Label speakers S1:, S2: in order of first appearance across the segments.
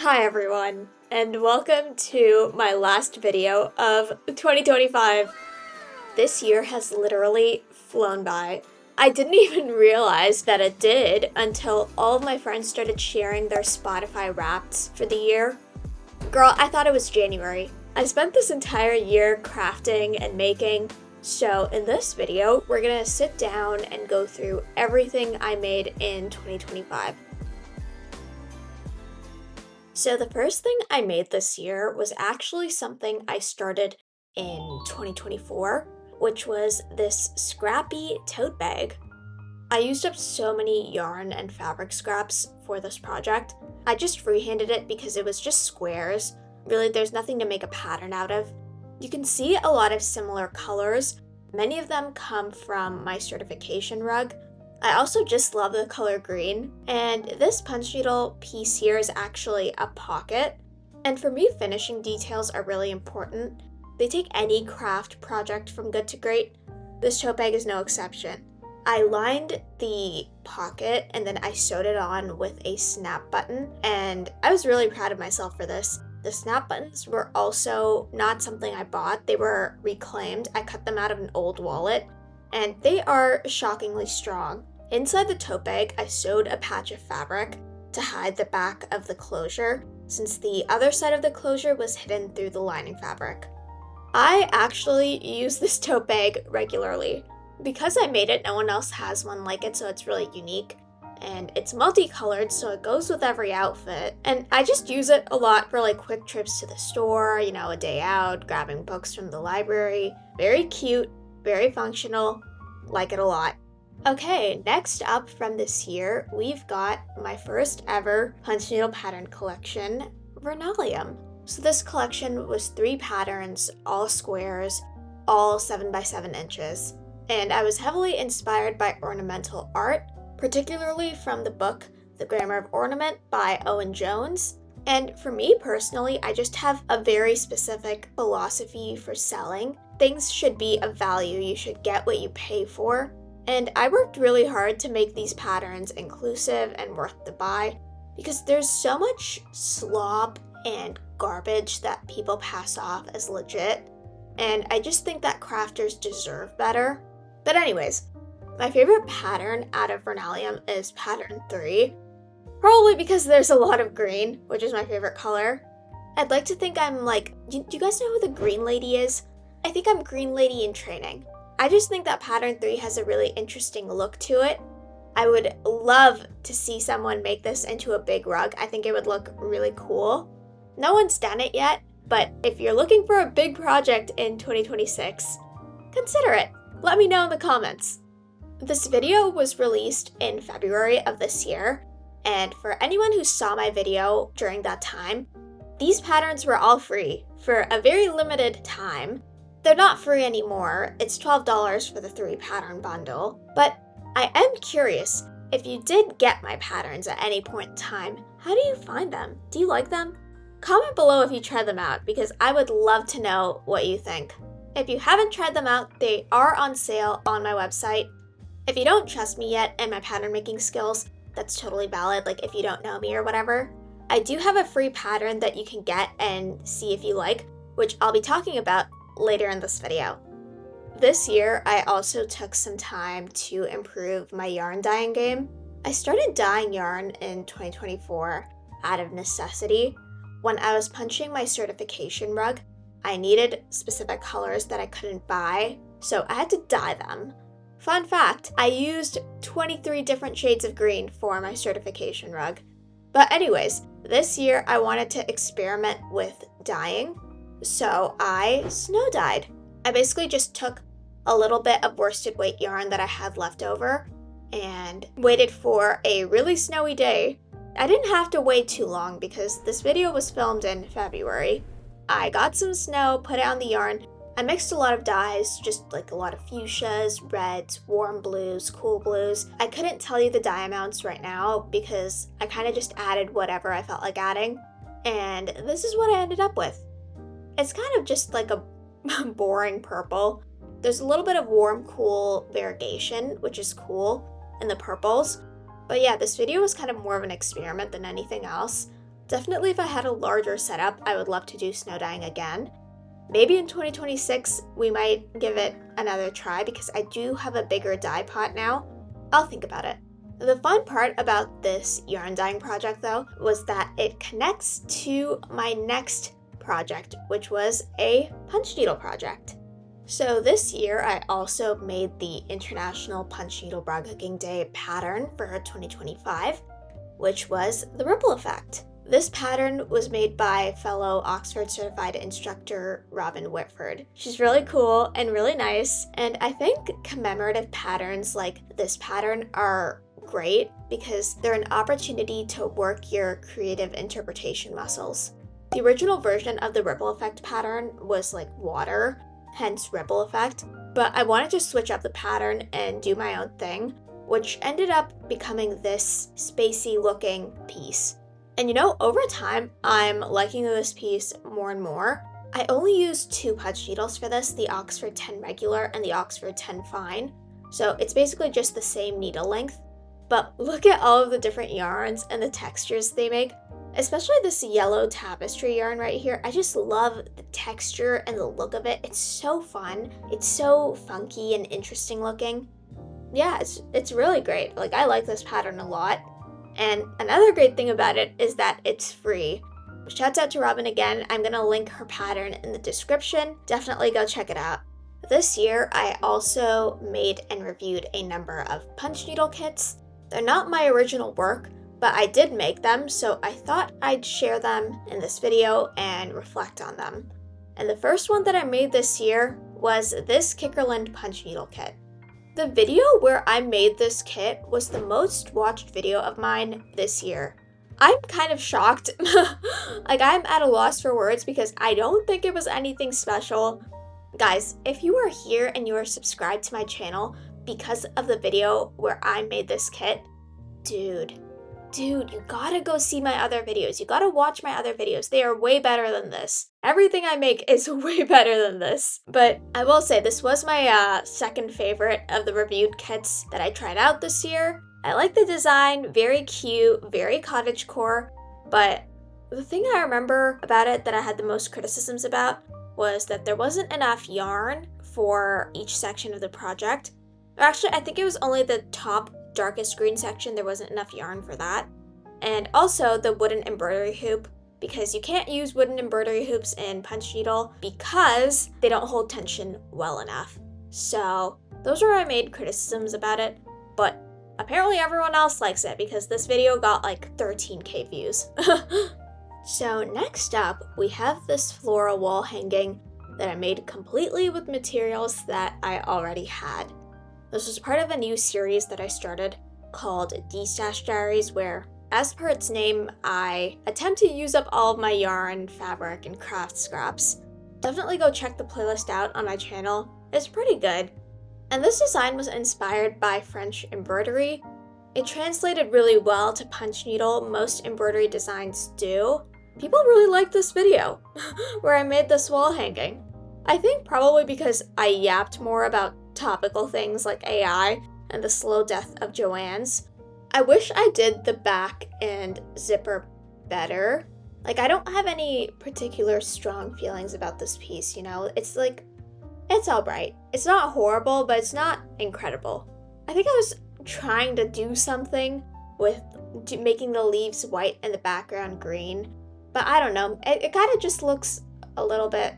S1: Hi everyone, and welcome to my last video of 2025. This year has literally flown by. I didn't even realize that it did until all of my friends started sharing their Spotify Wrappeds for the year. Girl, I thought it was January. I spent this entire year crafting and making, so in this video, we're gonna sit down and go through everything I made in 2025. So the first thing I made this year was actually something I started in 2024, which was this scrappy tote bag. I used up so many yarn and fabric scraps for this project. I just freehanded it because it was just squares. Really, there's nothing to make a pattern out of. You can see a lot of similar colors. Many of them come from my certification rug. I also just love the color green, and this punch needle piece here is actually a pocket. And for me, finishing details are really important. They take any craft project from good to great. This tote bag is no exception. I lined the pocket and then I sewed it on with a snap button, and I was really proud of myself for this. The snap buttons were also not something I bought, they were reclaimed. I cut them out of an old wallet, and they are shockingly strong. Inside the tote bag, I sewed a patch of fabric to hide the back of the closure, since the other side of the closure was hidden through the lining fabric. I actually use this tote bag regularly. Because I made it, no one else has one like it, so it's really unique. And it's multicolored, so it goes with every outfit. And I just use it a lot for like quick trips to the store, a day out, grabbing books from the library. Very cute, very functional, like it a lot. Okay, next up from this year, we've got my first ever punch needle pattern collection, Vernalium. So this collection was 3 patterns, all squares, all 7 by 7 inches. And I was heavily inspired by ornamental art, particularly from the book, The Grammar of Ornament by Owen Jones. And for me personally, I just have a very specific philosophy for selling. Things should be of value, you should get what you pay for. And I worked really hard to make these patterns inclusive and worth the buy, because there's so much slop and garbage that people pass off as legit, and I just think that crafters deserve better. But anyways, my favorite pattern out of Vernalium is pattern 3, probably because there's a lot of green, which is my favorite color. I'd like to think I'm like, do you guys know who the green lady is? I think I'm green lady in training. I just think that pattern 3 has a really interesting look to it. I would love to see someone make this into a big rug. I think it would look really cool. No one's done it yet, but if you're looking for a big project in 2026, consider it. Let me know in the comments. This video was released in February of this year, and for anyone who saw my video during that time, these patterns were all free for a very limited time. They're not free anymore. It's $12 for the 3 pattern bundle, but I am curious, if you did get my patterns at any point in time, how do you find them? Do you like them? Comment below if you tried them out, because I would love to know what you think. If you haven't tried them out, they are on sale on my website. If you don't trust me yet and my pattern making skills, that's totally valid, like if you don't know me or whatever. I do have a free pattern that you can get and see if you like, which I'll be talking about later in this video. This year, I also took some time to improve my yarn dyeing game. I started dyeing yarn in 2024 out of necessity. When I was punching my certification rug, I needed specific colors that I couldn't buy, so I had to dye them. Fun fact, I used 23 different shades of green for my certification rug. But anyways, this year I wanted to experiment with dyeing, so I snow dyed. I basically just took a little bit of worsted weight yarn that I had left over and waited for a really snowy day. I didn't have to wait too long because this video was filmed in February. I got some snow, put it on the yarn. I mixed a lot of dyes, just like a lot of fuchsias, reds, warm blues, cool blues. I couldn't tell you the dye amounts right now because I kind of just added whatever I felt like adding. And this is what I ended up with. It's kind of just like a boring purple. There's a little bit of warm, cool variegation, which is cool, in the purples. But yeah, this video was kind of more of an experiment than anything else. Definitely if I had a larger setup, I would love to do snow dyeing again. Maybe in 2026, we might give it another try because I do have a bigger dye pot now. I'll think about it. The fun part about this yarn dyeing project though was that it connects to my next project, which was a punch needle project. So this year I also made the International Punch Needle Bra Cooking Day pattern for 2025, which was the ripple effect. This pattern was made by fellow Oxford certified instructor Robin Whitford. She's really cool and really nice, and I think commemorative patterns like this pattern are great because they're an opportunity to work your creative interpretation muscles. The original version of the ripple effect pattern was like water, hence ripple effect, but I wanted to switch up the pattern and do my own thing, which ended up becoming this spacey looking piece. And you know, over time, I'm liking this piece more and more. I only used 2 punch needles for this, the Oxford 10 regular and the Oxford 10 fine. So it's basically just the same needle length. But look at all of the different yarns and the textures they make, especially this yellow tapestry yarn right here. I just love the texture and the look of it. It's so fun. It's so funky and interesting looking. Yeah, it's really great. Like, I like this pattern a lot. And another great thing about it is that it's free. Shouts out to Robin again. I'm gonna link her pattern in the description. Definitely go check it out. This year, I also made and reviewed a number of punch needle kits. They're not my original work, but I did make them, so I thought I'd share them in this video and reflect on them. And the first one that I made this year was this Kikkerland punch needle kit. The video where I made this kit was the most watched video of mine this year. I'm kind of shocked. Like, I'm at a loss for words because I don't think it was anything special. Guys, if you are here and you are subscribed to my channel because of the video where I made this kit, dude, you gotta go see my other videos. You gotta watch my other videos. They are way better than this. Everything I make is way better than this. But I will say this was my second favorite of the reviewed kits that I tried out this year. I like the design, very cute, very cottagecore, but the thing I remember about it that I had the most criticisms about was that there wasn't enough yarn for each section of the project. Or actually, I think it was only the top darkest green section, there wasn't enough yarn for that. And also the wooden embroidery hoop, because you can't use wooden embroidery hoops in punch needle because they don't hold tension well enough. So those are my main criticisms about it, but apparently everyone else likes it because this video got like 13K views. So next up, we have this floral wall hanging that I made completely with materials that I already had. This was part of a new series that I started called Destash Diaries, where, as per its name, I attempt to use up all of my yarn, fabric, and craft scraps. Definitely go check the playlist out on my channel. It's pretty good. And this design was inspired by French embroidery. It translated really well to punch needle. Most embroidery designs do. People really liked this video where I made this wall hanging. I think probably because I yapped more about topical things like AI and the slow death of Joanne's. I wish I did the back and zipper better. Like, I don't have any particular strong feelings about this piece, you know? It's like, it's alright. It's not horrible, but it's not incredible. I think I was trying to do something with making the leaves white and the background green, but I don't know. It kind of just looks a little bit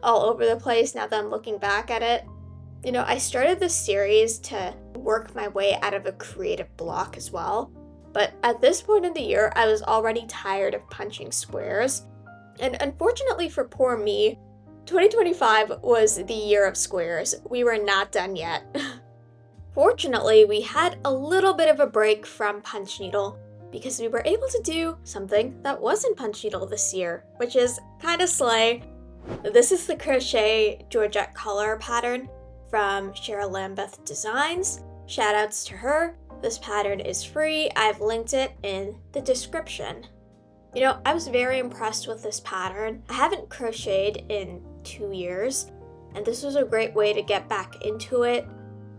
S1: all over the place now that I'm looking back at it. You know, I started this series to work my way out of a creative block as well, but at this point in the year, I was already tired of punching squares, and unfortunately for poor me, 2025 was the year of squares. We were not done yet. Fortunately, we had a little bit of a break from punch needle because we were able to do something that wasn't punch needle this year, which is kind of slay. This is the crochet Georgette collar pattern from Cheryl Lambeth Designs. Shoutouts to her. This pattern is free. I've linked it in the description. You know, I was very impressed with this pattern. I haven't crocheted in 2 years, and this was a great way to get back into it.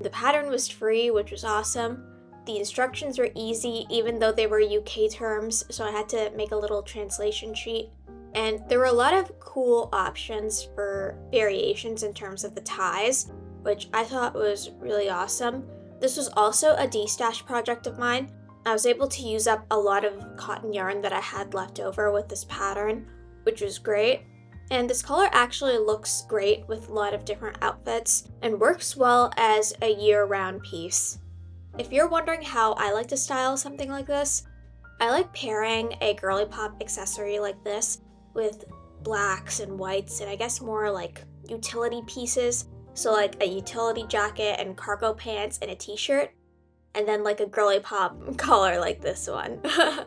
S1: The pattern was free, which was awesome. The instructions were easy, even though they were UK terms, so I had to make a little translation sheet. And there were a lot of cool options for variations in terms of the ties, which I thought was really awesome. This was also a destash project of mine. I was able to use up a lot of cotton yarn that I had left over with this pattern, which was great. And this color actually looks great with a lot of different outfits and works well as a year-round piece. If you're wondering how I like to style something like this, I like pairing a girly pop accessory like this with blacks and whites and I guess more like utility pieces. So like a utility jacket and cargo pants and a t-shirt, and then like a girly pop collar like this one. I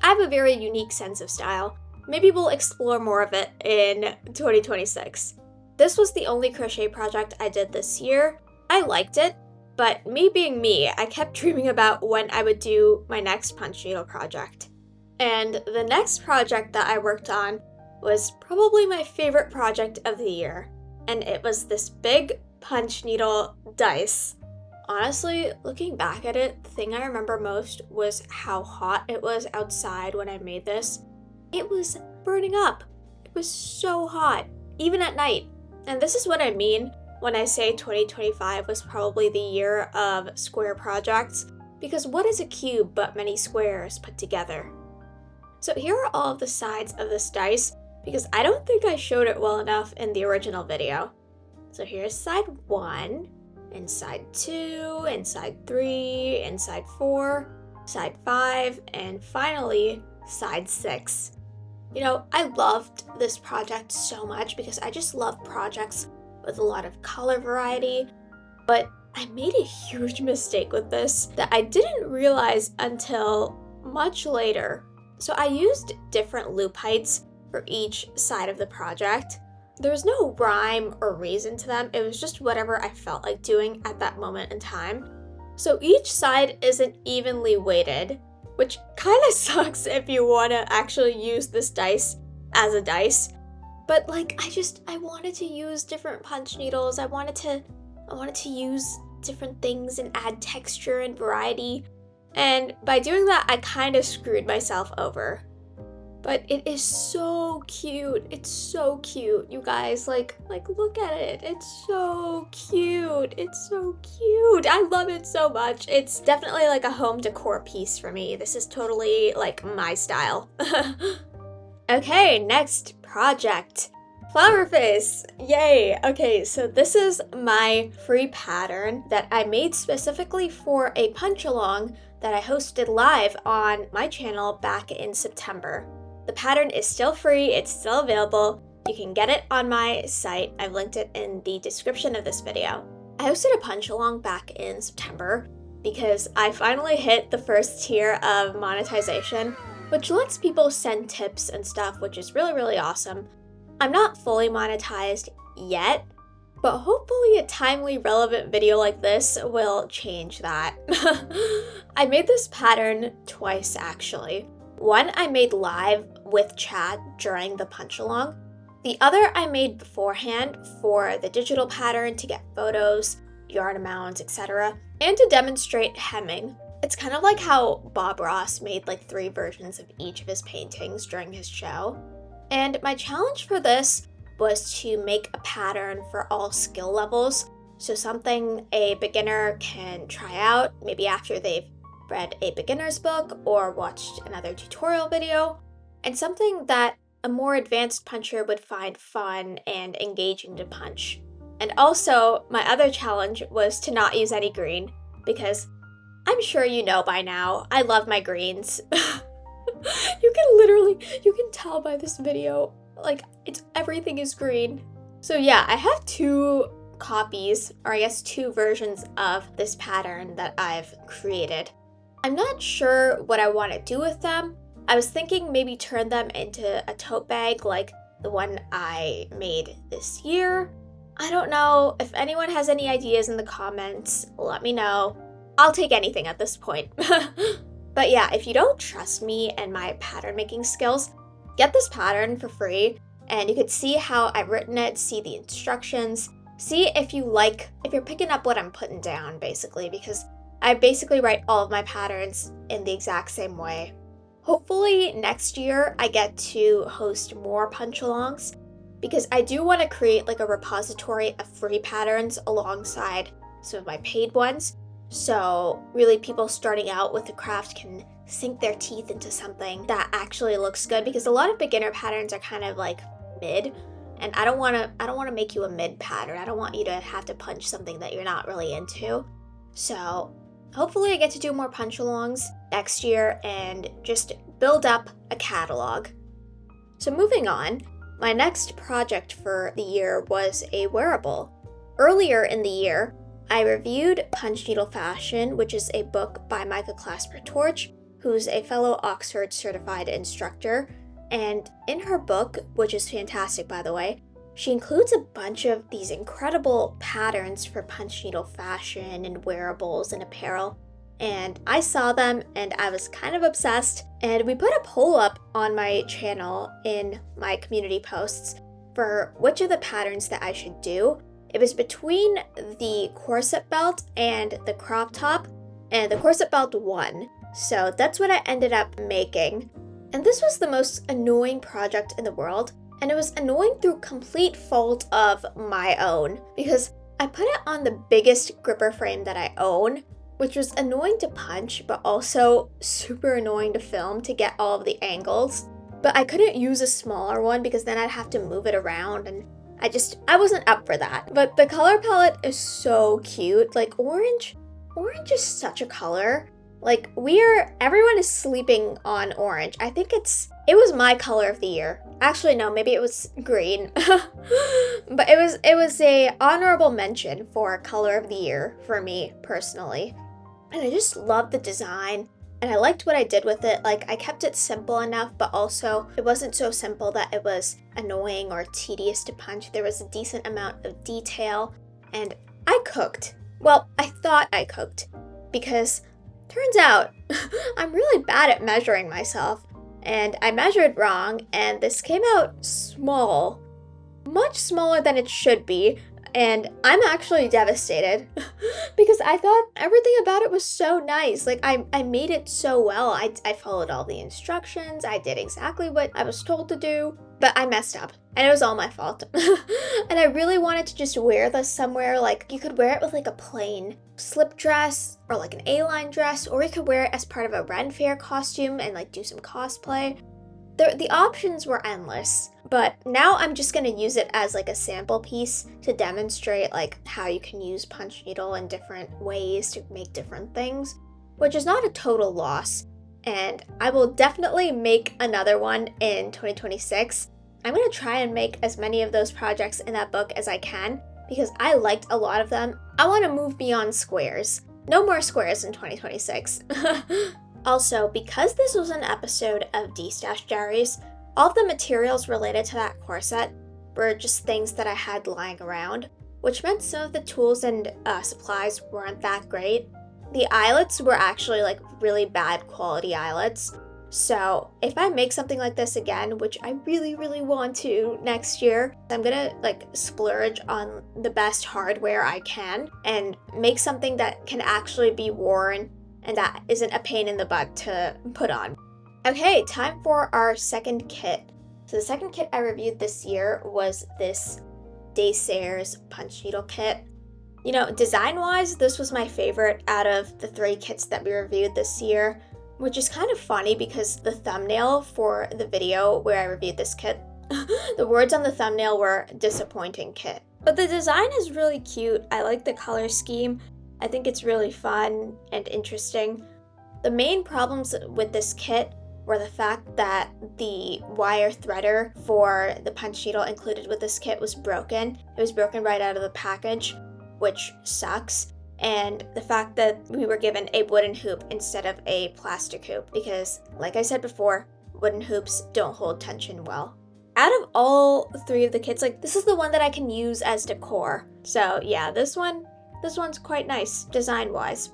S1: have a very unique sense of style. Maybe we'll explore more of it in 2026. This was the only crochet project I did this year. I liked it, but me being me, I kept dreaming about when I would do my next punch needle project. And the next project that I worked on was probably my favorite project of the year, and it was this big punch needle dice. Honestly, looking back at it, the thing I remember most was how hot it was outside when I made this. It was burning up. It was so hot, even at night. And this is what I mean when I say 2025 was probably the year of square projects, because what is a cube but many squares put together? So here are all of the sides of this dice, because I don't think I showed it well enough in the original video. So here's side 1, and side 2, and side 3, and side 4, side 5, and finally side 6. You know, I loved this project so much because I just love projects with a lot of color variety, but I made a huge mistake with this that I didn't realize until much later. So I used different loop heights for each side of the project. There was no rhyme or reason to them, it was just whatever I felt like doing at that moment in time. So each side isn't evenly weighted, which kind of sucks if you want to actually use this dice as a dice. But like, I wanted to use different punch needles. I wanted to use different things and add texture and variety. And by doing that, I kind of screwed myself over. But it is so cute. It's so cute, you guys. Like look at it. It's so cute. It's so cute. I love it so much. It's definitely like a home decor piece for me. This is totally like my style. Okay, next project. Flower face! Yay! Okay, so this is my free pattern that I made specifically for a punch along that I hosted live on my channel back in September. The pattern is still free, it's still available. You can get it on my site. I've linked it in the description of this video. I hosted a punch along back in September because I finally hit the first tier of monetization, which lets people send tips and stuff, which is really, really awesome. I'm not fully monetized yet, but hopefully a timely, relevant video like this will change that. I made this pattern twice, actually. One I made live with chat during the punch along. The other I made beforehand for the digital pattern to get photos, yarn amounts, etc., and to demonstrate hemming. It's kind of like how Bob Ross made like 3 versions of each of his paintings during his show. And my challenge for this was to make a pattern for all skill levels. So something a beginner can try out, maybe after they've read a beginner's book or watched another tutorial video, and something that a more advanced puncher would find fun and engaging to punch. And also, my other challenge was to not use any green, because I'm sure you know by now, I love my greens. You can tell by this video, like, everything is green. So yeah, I have 2 copies, or I guess 2 versions of this pattern that I've created. I'm not sure what I want to do with them. I was thinking maybe turn them into a tote bag like the one I made this year. I don't know. If anyone has any ideas in the comments, let me know. I'll take anything at this point. But yeah, if you don't trust me and my pattern making skills, get this pattern for free and you could see how I've written it, see the instructions, see if you're picking up what I'm putting down basically, because I basically write all of my patterns in the exact same way. Hopefully next year I get to host more punch-alongs because I do want to create like a repository of free patterns alongside some of my paid ones. So really people starting out with the craft can sink their teeth into something that actually looks good, because a lot of beginner patterns are kind of like mid, and I don't want to make you a mid pattern. I don't want you to have to punch something that you're not really into. So hopefully I get to do more punch-alongs next year and just build up a catalog. So moving on, my next project for the year was a wearable. Earlier in the year, I reviewed Punch Needle Fashion, which is a book by Micah Clasper-Torch, who's a fellow Oxford certified instructor. And in her book, which is fantastic by the way, she includes a bunch of these incredible patterns for punch needle fashion and wearables and apparel. And I saw them and I was kind of obsessed. And we put a poll up on my channel in my community posts for which of the patterns that I should do. It was between the corset belt and the crop top, and the corset belt won. So that's what I ended up making. And this was the most annoying project in the world. And it was annoying through complete fault of my own, because I put it on the biggest gripper frame that I own, which was annoying to punch, but also super annoying to film to get all of the angles. But I couldn't use a smaller one because then I'd have to move it around, and I wasn't up for that. But the color palette is so cute. Like orange is such a color. Like everyone is sleeping on orange. I think it was my color of the year. Actually, no, maybe it was green. But it was a honorable mention for color of the year for me personally. And I just loved the design, and I liked what I did with it. Like, I kept it simple enough, but also it wasn't so simple that it was annoying or tedious to punch. There was a decent amount of detail, and I cooked. Well, I thought I cooked, because turns out I'm really bad at measuring myself, and I measured wrong, and this came out small, much smaller than it should be, and I'm actually devastated because I thought everything about it was so nice. Like, I made it so well. I followed all the instructions. I did exactly what I was told to do, but I messed up, and it was all my fault. And I really wanted to just wear this somewhere. Like, you could wear it with like a plain slip dress or like an A-line dress, or you could wear it as part of a Ren Fair costume and like do some cosplay. The options were endless, but now I'm just going to use it as like a sample piece to demonstrate like how you can use punch needle in different ways to make different things, which is not a total loss. And I will definitely make another one in 2026. I'm going to try and make as many of those projects in that book as I can, because I liked a lot of them. I want to move beyond squares. No more squares in 2026. Also, because this was an episode of D-Stash Diaries, all of the materials related to that corset were just things that I had lying around, which meant some of the tools and supplies weren't that great. The eyelets were actually like really bad quality eyelets. So if I make something like this again, which I really, really want to next year, I'm gonna like splurge on the best hardware I can and make something that can actually be worn and that isn't a pain in the butt to put on. Okay, time for our second kit. So the second kit I reviewed this year was this deserres punch needle kit. You know, design-wise, this was my favorite out of the 3 kits that we reviewed this year, which is kind of funny because the thumbnail for the video where I reviewed this kit, the words on the thumbnail were disappointing kit. But the design is really cute. I like the color scheme. I think it's really fun and interesting. The main problems with this kit were the fact that the wire threader for the punch needle included with this kit was broken. It was broken right out of the package, which sucks. And the fact that we were given a wooden hoop instead of a plastic hoop, because like I said before, wooden hoops don't hold tension well. Out of all 3 of the kits, like this is the one that I can use as decor. So yeah, this one's quite nice design-wise.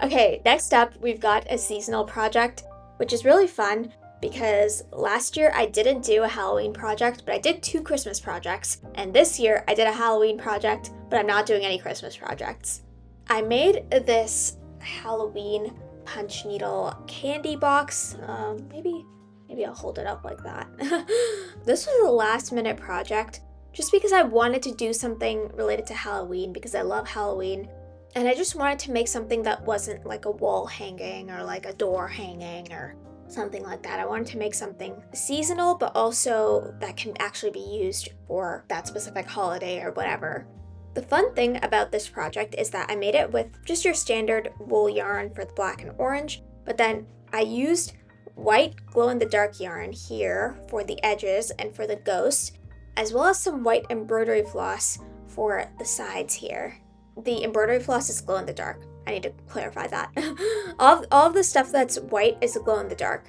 S1: Okay, next up we've got a seasonal project, which is really fun because last year I didn't do a Halloween project, but I did 2 Christmas projects. And this year I did a Halloween project, but I'm not doing any Christmas projects. I made this Halloween punch needle candy box. Maybe I'll hold it up like that. This was a last minute project just because I wanted to do something related to Halloween because I love Halloween. And I just wanted to make something that wasn't like a wall hanging or like a door hanging or something like that. I wanted to make something seasonal, but also that can actually be used for that specific holiday or whatever. The fun thing about this project is that I made it with just your standard wool yarn for the black and orange, but then I used white glow-in-the-dark yarn here for the edges and for the ghost, as well as some white embroidery floss for the sides here. The embroidery floss is glow-in-the-dark. I need to clarify that. all of the stuff that's white is glow-in-the-dark.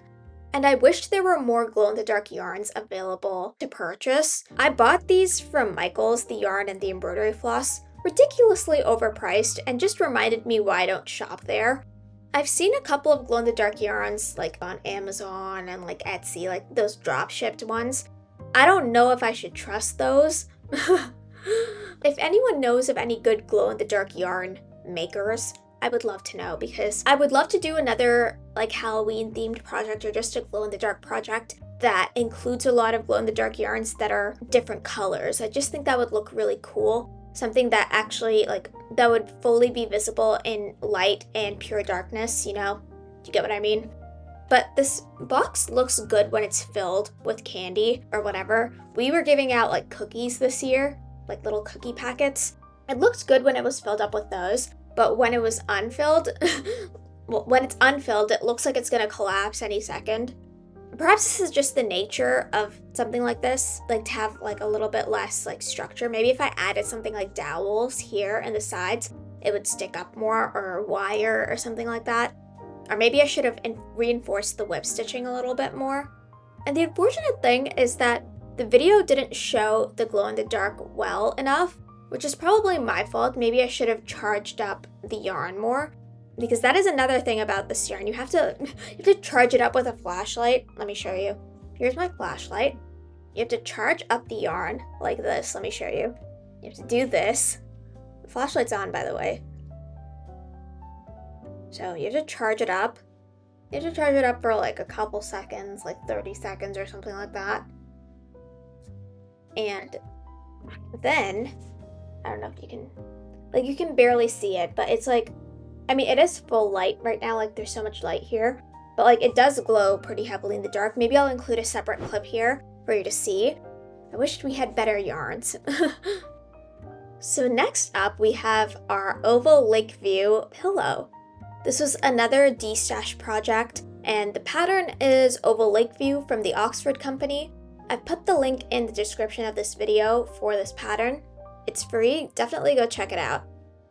S1: And I wish there were more glow-in-the-dark yarns available to purchase. I bought these from Michael's, the yarn and the embroidery floss, ridiculously overpriced, and just reminded me why I don't shop there. I've seen a couple of glow-in-the-dark yarns like on Amazon and like Etsy, like those drop-shipped ones. I don't know if I should trust those. If anyone knows of any good glow-in-the-dark yarn makers, I would love to know because I would love to do another like Halloween themed project or just a glow-in-the-dark project that includes a lot of glow-in-the-dark yarns that are different colors. I just think that would look really cool. Something that actually like that would fully be visible in light and pure darkness, you know? Do you get what I mean? But this box looks good when it's filled with candy or whatever. We were giving out like cookies this year, like little cookie packets. It looked good when it was filled up with those, but when it was unfilled, well, when it's unfilled, it looks like it's gonna collapse any second. Perhaps this is just the nature of something like this, like to have like a little bit less like structure. Maybe if I added something like dowels here in the sides, it would stick up more, or wire or something like that. Or maybe I should have reinforced the whip stitching a little bit more. And the unfortunate thing is that the video didn't show the glow-in-the-dark well enough, which is probably my fault. Maybe I should have charged up the yarn more, because that is another thing about this yarn. You have to charge it up with a flashlight. Let me show you. Here's my flashlight. You have to charge up the yarn like this. Let me show you. You have to do this. The flashlight's on, by the way. So you have to charge it up. You have to charge it up for like a couple seconds, like 30 seconds or something like that. And then, I don't know if you can, like you can barely see it, but it's like, I mean, it is full light right now, like there's so much light here, but like it does glow pretty heavily in the dark. Maybe I'll include a separate clip here for you to see. I wished we had better yarns. So next up, we have our oval lake view pillow. This was another D-stash project, and the pattern is oval lake view from the Oxford company. I've put the link in the description of this video for this pattern. It's free, definitely go check it out.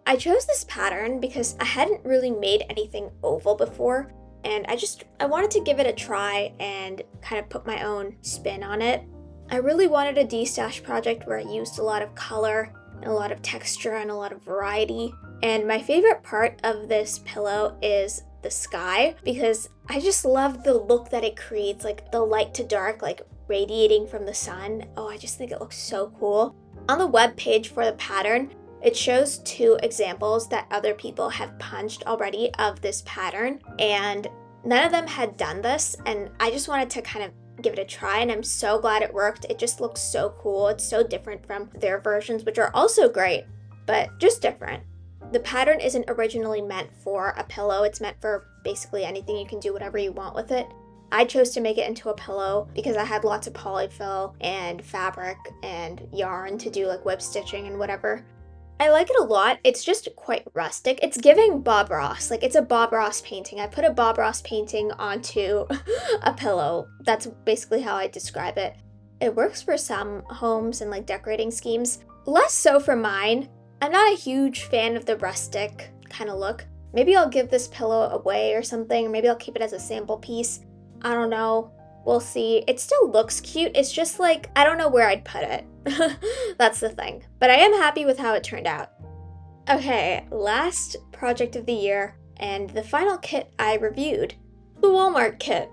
S1: I chose this pattern because I hadn't really made anything oval before, and I wanted to give it a try and kind of put my own spin on it. I really wanted a D-stash project where I used a lot of color and a lot of texture and a lot of variety. And my favorite part of this pillow is the sky, because I just love the look that it creates, like the light to dark, like radiating from the sun. Oh, I just think it looks so cool. On the web page for the pattern, it shows 2 examples that other people have punched already of this pattern, and none of them had done this, and I just wanted to kind of give it a try, and I'm so glad it worked. It just looks so cool. It's so different from their versions, which are also great, but just different. The pattern isn't originally meant for a pillow. It's meant for basically anything. You can do whatever you want with it. I chose to make it into a pillow because I had lots of polyfill and fabric and yarn to do like web stitching and whatever. I like it a lot. It's just quite rustic. It's giving Bob Ross. Like, it's a Bob Ross painting. I put a Bob Ross painting onto a pillow. That's basically how I describe it. It works for some homes and like decorating schemes. Less so for mine. I'm not a huge fan of the rustic kind of look. Maybe I'll give this pillow away or something, or maybe I'll keep it as a sample piece. I don't know. We'll see. It still looks cute. It's just like, I don't know where I'd put it. That's the thing. But I am happy with how it turned out. Okay, last project of the year, and the final kit I reviewed. The Walmart kit.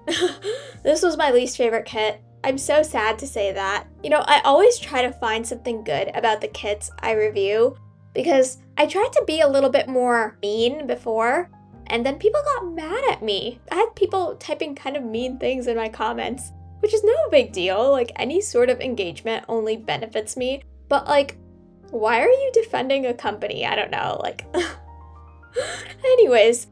S1: This was my least favorite kit. I'm so sad to say that. You know, I always try to find something good about the kits I review, because I tried to be a little bit more mean before, and then people got mad at me. I had people typing kind of mean things in my comments, which is no big deal. Like, any sort of engagement only benefits me. But like, why are you defending a company? I don't know, like... Anyways,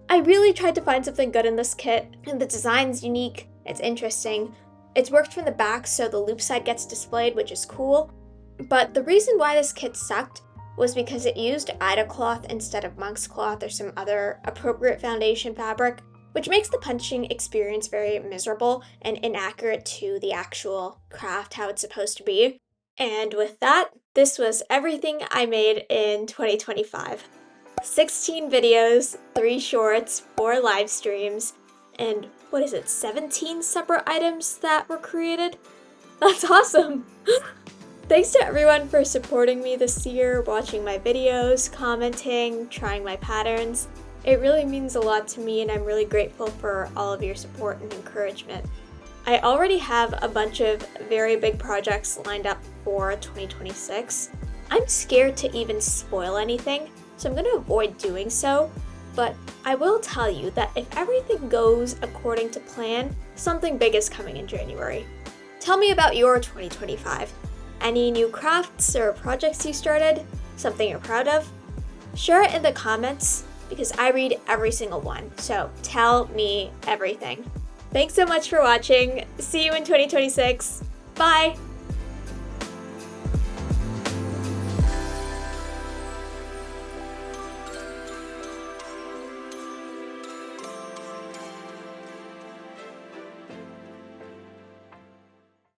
S1: I really tried to find something good in this kit, and the design's unique, it's interesting. It's worked from the back so the loop side gets displayed, which is cool. But the reason why this kit sucked was because it used Ida cloth instead of monk's cloth or some other appropriate foundation fabric, which makes the punching experience very miserable and inaccurate to the actual craft, how it's supposed to be. And with that, this was everything I made in 2025. 16 videos, 3 shorts, 4 live streams, and 17 separate items that were created? That's awesome! Thanks to everyone for supporting me this year, watching my videos, commenting, trying my patterns. It really means a lot to me, and I'm really grateful for all of your support and encouragement. I already have a bunch of very big projects lined up for 2026. I'm scared to even spoil anything, so I'm going to avoid doing so, but I will tell you that if everything goes according to plan, something big is coming in January. Tell me about your 2025. Any new crafts or projects you started? Something you're proud of? Share it in the comments because I read every single one, so tell me everything. Thanks so much for watching. See you in 2026. Bye!